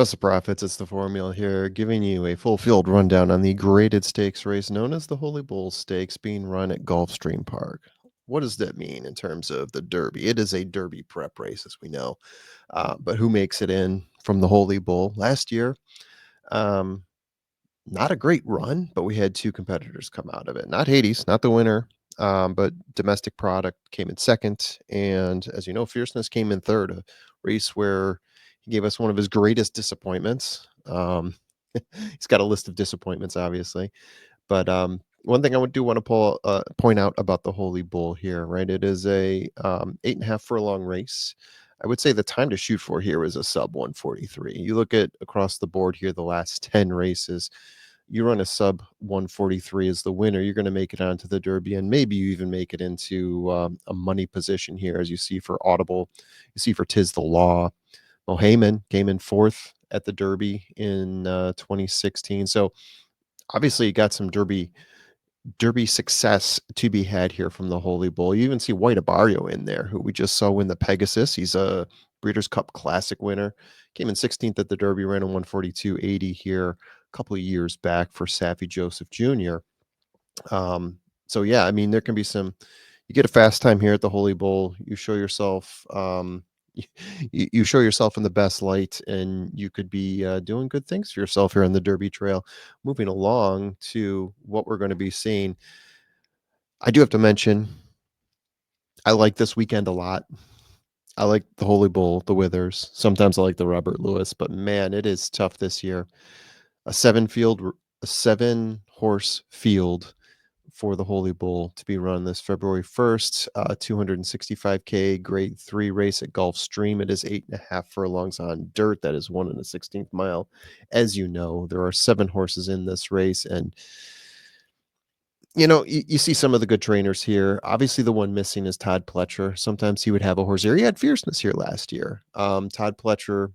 Trust the profits, it's the formula here, giving you a full field rundown on the graded stakes race known as the Holy Bull Stakes being run at Gulfstream Park. What does that mean in terms of the Derby? It is a Derby prep race, as we know. But who makes it in from the Holy Bull? Last year, um, not a great run, but we had two competitors come out of it. Not Hades, not the winner, but Domestic Product came in second. And as you know, Fierceness came in third, a race where he gave us one of his greatest disappointments. He's got a list of disappointments, obviously. But one thing I do want to point out about the Holy Bull here, right? It is a 8.5 furlong race. I would say the time to shoot for here is a sub 143. You look at across the board here, the last 10 races, you run a sub 143 as the winner, you're going to make it onto the Derby, and maybe you even make it into a money position here, as you see for Audible, you see for Tis the Law. Well, Heyman came in fourth at the Derby in 2016, so obviously you got some Derby success to be had here from the Holy Bull. You even see White Abario in there, who we just saw win the Pegasus. He's a Breeders' Cup Classic winner. Came in 16th at the Derby, ran a 142.80 here a couple of years back for Saffy Joseph Jr. So yeah, I mean, there can be some. You get a fast time here at the Holy Bull. You show yourself. You show yourself in the best light, and you could be doing good things for yourself here on the Derby Trail. Moving along to what we're going to be seeing, I do have to mention, I like this weekend a lot. I like the Holy Bull, the Withers. Sometimes I like the Robert Lewis, but man, it is tough this year. A a 7 horse field for the Holy Bull to be run this February 1st, 265K grade 3 race at Gulfstream. It is 8.5 furlongs on dirt. That is 1 16th mile. As you know, there are 7 horses in this race, and you see some of the good trainers here. Obviously, the one missing is Todd Pletcher. Sometimes he would have a horse here. He had Fierceness here last year. Todd Pletcher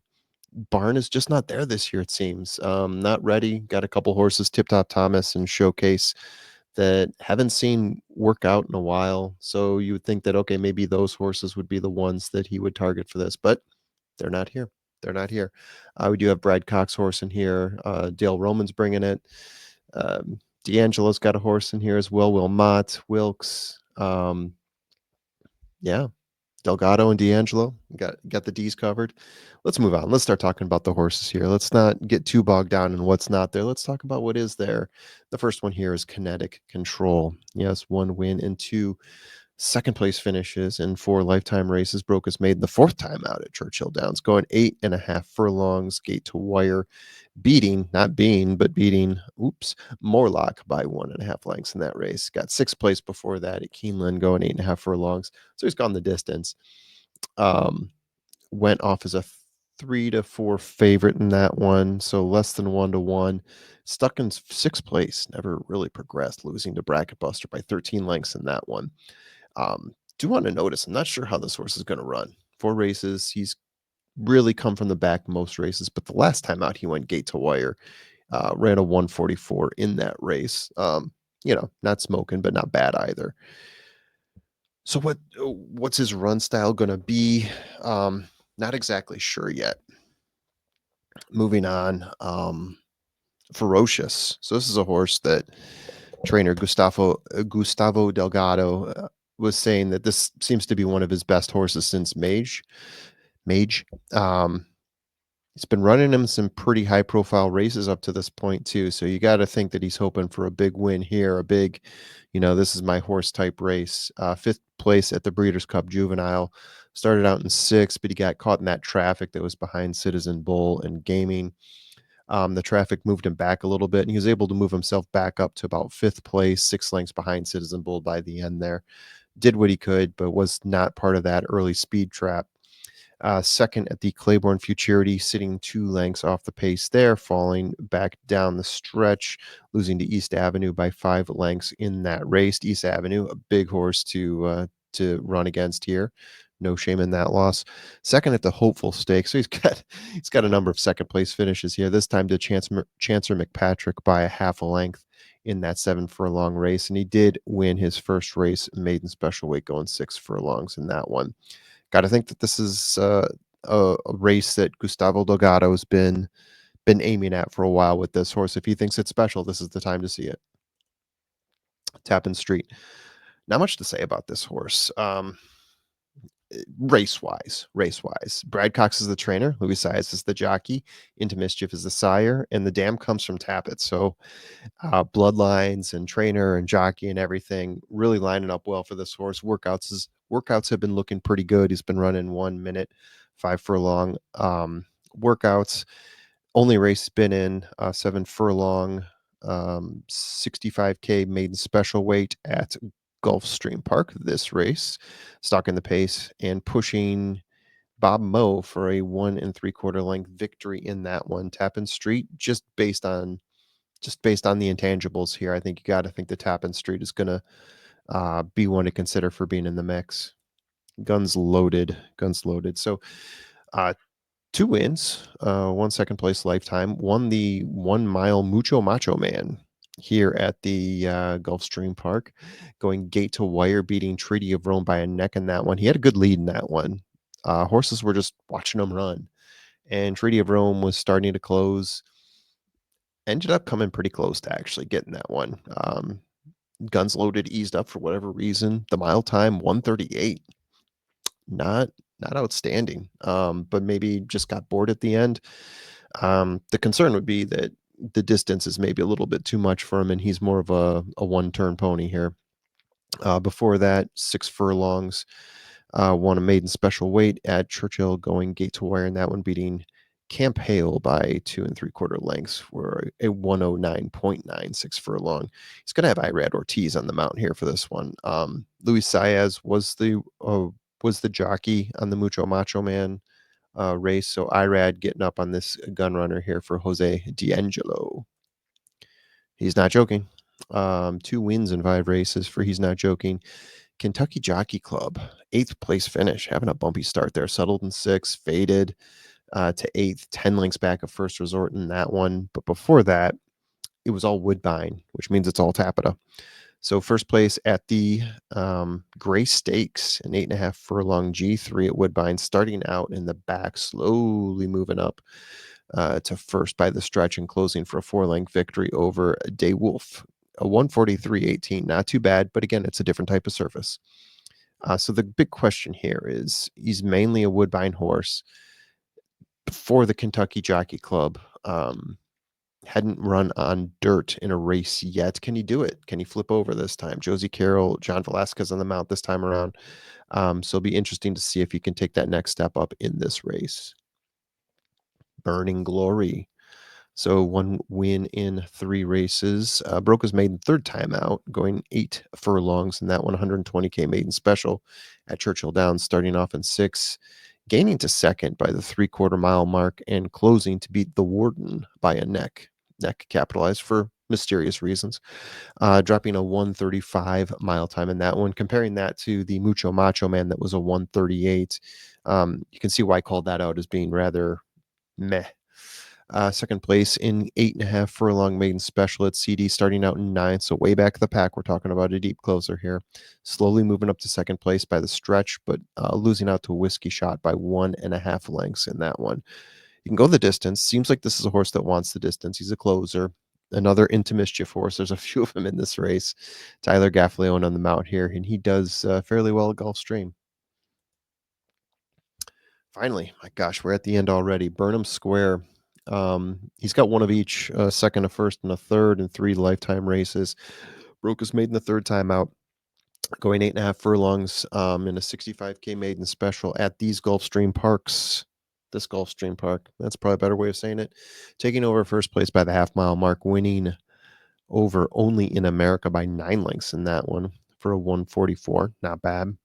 barn is just not there this year, it seems. Not ready. Got a couple horses, Tip Top Thomas and Showcase, that haven't seen work out in a while. So you would think that, okay, maybe those horses would be the ones that he would target for this, but they're not here. They're not here. We do have Brad Cox horse in here. Dale Roman's bringing it. D'Angelo's got a horse in here as well. Wilmot, Wilkes. Yeah, Delgado and D'Angelo got the D's covered. Let's move on. Let's start talking about the horses here. Let's not get too bogged down in what's not there. Let's talk about what is there. The first one here is Kinetic Control. Yes, 1 win and 2 second place finishes in 4 lifetime races. Broke his maiden the 4th time out at Churchill Downs, going 8.5 furlongs, gate to wire, not being, but beating, Morlock by 1.5 lengths in that race. Got 6th place before that at Keeneland, going 8.5 furlongs. So he's gone the distance. Went off as a 3-4 favorite in that one, so less than 1-1. Stuck in 6th place, never really progressed, losing to Bracket Buster by 13 lengths in that one. Do want to notice, I'm not sure how this horse is going to run. 4 races, he's really come from the back most races, but the last time out he went gate to wire, ran a 144 in that race. Not smoking, but not bad either. So what's his run style going to be? Not exactly sure yet. Moving on, Ferocious. So this is a horse that trainer Gustavo Delgado was saying that this seems to be one of his best horses since Mage. He's been running him some pretty high profile races up to this point too. So you got to think that he's hoping for a big win here, a big, this is my horse type race. 5th place at the Breeders' Cup Juvenile. Started out in 6th, but he got caught in that traffic that was behind Citizen Bull and Gaming. The traffic moved him back a little bit, and he was able to move himself back up to about 5th place, 6 lengths behind Citizen Bull by the end there. Did what he could, but was not part of that early speed trap. Second at the Claiborne Futurity, sitting 2 lengths off the pace there, falling back down the stretch, losing to East Avenue by 5 lengths in that race. East Avenue, a big horse to run against here. No shame in that loss. Second at the Hopeful Stakes. So he's got a number of second place finishes here. This time to Chancer McPatrick by a half a length in that 7 furlong race. And he did win his first race maiden special weight, going 6 furlongs in that one. Got to think that this is a race that Gustavo Delgado's been aiming at for a while with this horse. If he thinks it's special, this is the time to see it. Tappan Street. Not much to say about this horse. Race wise. Brad Cox is the trainer. Louis Saez is the jockey. Into Mischief is the sire, and the dam comes from Tappet. So bloodlines and trainer and jockey and everything really lining up well for this horse. Workouts have been looking pretty good. He's been running 1 minute, 5 furlong workouts. Only race he's been in 7 furlong, 65K maiden special weight at Gulfstream Park. This race, stalking the pace and pushing Bob Moe for a 1 3/4 length victory in that one. Tappan Street, just based on the intangibles here, I think you got to think the Tappan Street is going to be one to consider for being in the mix. Guns loaded. So, uh, 2 wins, 1 second place lifetime, won the 1 mile Mucho Macho Man here at the Gulfstream Park, going gate to wire, beating Treaty of Rome by a neck in that one. He had a good lead in that one. Horses were just watching him run, and Treaty of Rome was starting to close. Ended up coming pretty close to actually getting that one. Guns loaded, eased up for whatever reason. The mile time 1:38. Not outstanding, but maybe just got bored at the end. The concern would be that the distance is maybe a little bit too much for him, and he's more of a one-turn pony here. Before that, 6 furlongs, won a maiden special weight at Churchill, going gate to wire in that one, beating Camp Hale by 2 3/4 lengths for a 109.96 furlong. He's going to have Irad Ortiz on the mount here for this one. Luis Saez was the jockey on the Mucho Macho Man race. So Irad getting up on this gun runner here for Jose D'Angelo. He's not joking. 2 wins in 5 races for He's Not Joking. Kentucky Jockey Club, 8th place finish, having a bumpy start there. Settled in 6th, faded to 8th, 10 lengths back of First Resort in that one. But before that, it was all Woodbine, which means it's all Tapeta. So first place at the Gray Stakes, an 8.5 furlong G3 at Woodbine, starting out in the back, slowly moving up to first by the stretch and closing for a 4-length victory over Day Wolf, a 143.18. Not too bad, but again, it's a different type of surface. So the big question here is, he's mainly a Woodbine horse for the Kentucky Jockey Club. Hadn't run on dirt in a race yet. Can he do it? Can he flip over this time? Josie Carroll, John Velasquez on the mount this time around. So it'll be interesting to see if he can take that next step up in this race. Burning Glory. So 1 win in 3 races. Broke his maiden 3rd time out, going 8 furlongs in that 120K maiden special at Churchill Downs, starting off in 6, gaining to 2nd by the 3/4 mile mark and closing to beat the Warden by a neck. Neck capitalized for mysterious reasons. Dropping a 1:35 mile time in that one. Comparing that to the Mucho Macho Man that was a 1:38. You can see why I called that out as being rather meh. Second place in 8.5 furlong maiden special at CD, starting out in 9th, so way back the pack. We're talking about a deep closer here. Slowly moving up to second place by the stretch, but losing out to Whiskey Shot by 1.5 lengths in that one. You can go the distance. Seems like this is a horse that wants the distance. He's a closer. Another Into Mischief horse. There's a few of them in this race. Tyler Gaffleone on the mount here, and he does fairly well at Gulfstream. Finally, my gosh, we're at the end already. Burnham Square. He's got one of each, second, a first, and a third, and 3 lifetime races. Broke his maiden the 3rd time out, going 8.5 furlongs in a 65K maiden special at these Gulfstream Parks. This Gulfstream Park. That's probably a better way of saying it. Taking over first place by the half-mile mark, winning over Only in America by 9 lengths in that one for a 144. Not bad.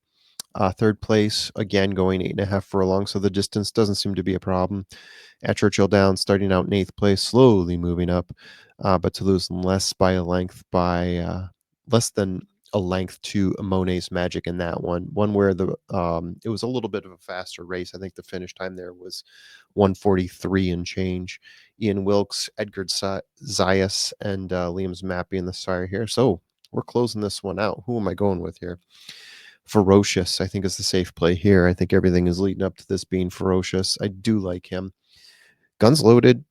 3rd place, again, going 8.5 furlongs, so the distance doesn't seem to be a problem. At Churchill Downs, starting out in 8th place, slowly moving up, but to lose less than a length to Monet's Magic in that one. One where it was a little bit of a faster race. I think the finish time there was 143 and change. Ian Wilkes, Edgar Zayas, and Liam's Mappy in the sire here. So we're closing this one out. Who am I going with here? Ferocious, I think, is the safe play here. I think everything is leading up to this being Ferocious. I do like him. Guns Loaded,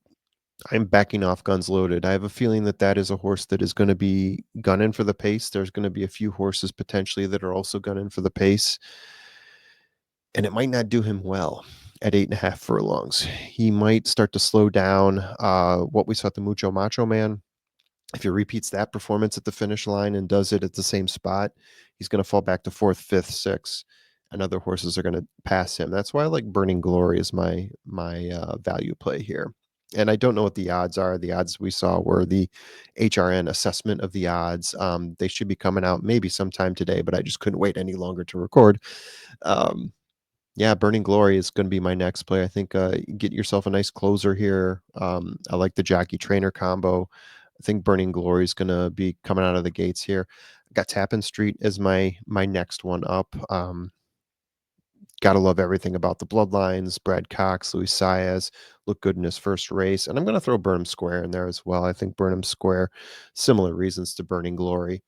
I'm backing off Guns Loaded. I have a feeling that that is a horse that is going to be gunning for the pace. There's going to be a few horses potentially that are also gunning for the pace, and it might not do him well at 8.5 furlongs. He might start to slow down. What we saw at the Mucho Macho Man, if he repeats that performance at the finish line and does it at the same spot, he's going to fall back to fourth, fifth, sixth, and other horses are going to pass him. That's why I like Burning Glory as my value play here. And I don't know what the odds are. The odds we saw were the HRN assessment of the odds. They should be coming out maybe sometime today, but I just couldn't wait any longer to record. Um, yeah, Burning Glory is going to be my next play. I think get yourself a nice closer here. I like the jockey trainer combo. I think Burning Glory is going to be coming out of the gates here. I got Tappan Street as my next one up. Gotta love everything about the bloodlines. Brad Cox, Luis Saez look good in his first race, and I'm going to throw Burnham Square in there as well. I think Burnham Square, similar reasons to Burning Glory.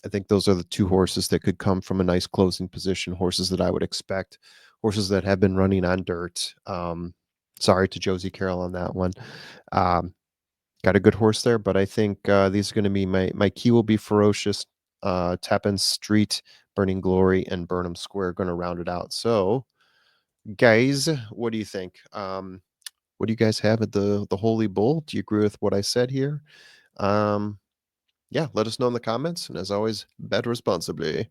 I think those are the two horses that could come from a nice closing position, horses that I would expect, horses that have been running on dirt. Sorry to Josie Carroll on that one. Um, got a good horse there, but I think these are going to be my key will be Ferocious, Tappan Street, Burning Glory, and Burnham Square going to round it out. So, guys, what do you think? What do you guys have at the Holy Bull? Do you agree with what I said here? Yeah, let us know in the comments. And as always, bet responsibly.